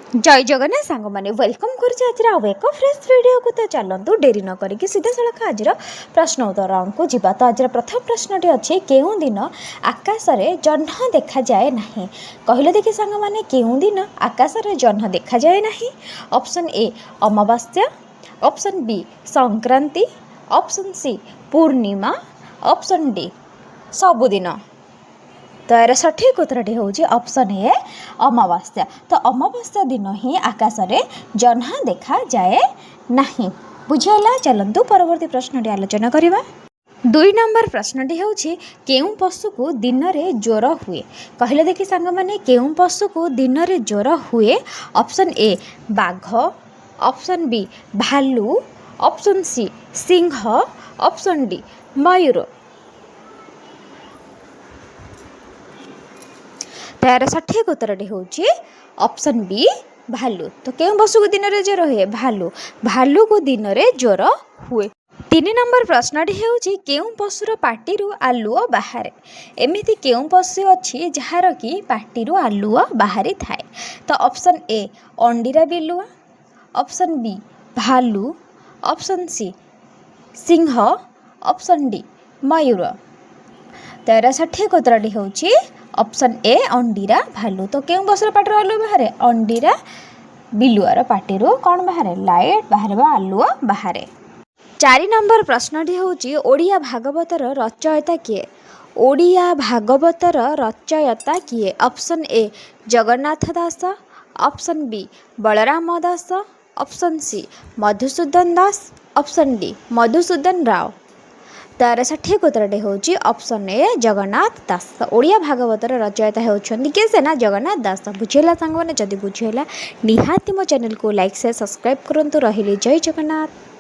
जय जगन्नाथ सांग मैंने वेलकम कर एक फ्रेश वीडियो को तो चलतु डेरी न करी सीधा सड़क आज प्रश्न उत्तर राउंड को जीवा। तो आज प्रथम प्रश्नटी अच्छी केउं दिन आकाश में जह्न देखा जाए नहीं कहले देखि सांग मैंने केउं दिन आकाश में जह्न देखा जाए नहीं। ऑप्शन ए अमावास्या, option B Sankranti, option C पूर्णिमा, ऑप्शन डी सबुदिन। तो यार सठिक उत्तरटी हूँ ऑप्शन ए अमावास्या। तो अमावास्या दिन ही आकाश में जह्न देखा जाए नहीं। बुझीगला। चलतु परवर्ती प्रश्नटी आलोचना करवा। 2 नंबर प्रश्नटी हूँ केउं पशु को दिन में ज्वर हुए कहले देखि सांग माने केउं पशु को दिन में ज्वर हुए। ऑप्शन ए बाघ, ऑप्शन बी भालू, ऑप्शन सी सिंह, ऑप्शन डी मयूर। तार सठिक उत्तरटी हूँ ऑप्शन बी भालू। तो केउं पशु को दिन में ज्वर हुए? भालू। भालू को दिन में ज्वर हुए। 3 नंबर प्रश्नटी हूँ केउं पशुर पाटिरू आलुओ बाहर एमिति केउं पशु अच्छी जार कि पाटिरू आलुओ बाहरी थाए। तो ऑप्शन ए अंडीरा बिलुआ, ऑप्शन बी भालू, ऑप्शन सी सिंह, ऑप्शन डी मयूर। तार सठिक उत्तरटी हूँ ऑप्शन ए अंडीरा भालू। तो केउं पशुर पाटिरू आलुओ बाहर? अंडीरा बिलुआर पाटिरू कौन बाहर? लाइट बाहर बा आलुओ बाहर। 4 नंबर प्रश्नटी हूँ ओडिया भागवतर रचयिता किए? ओडिया भागवतर रचयिता किए? Option a Jagannath Das, option b Balaram Das, option c Madhusudan Das, option d Madhusudan Rao. तार सठिक उत्तरटी हूँ ऑप्शन ए जगन्नाथ दास। ओडिया भागवतर रचयिता होउछन्ति के से ना जगन्नाथ दास। बुझेला सांग माने जदि बुझेला निहाती मो चैनल को लाइक से सब्सक्राइब करंतु। रहिले जय जगन्नाथ।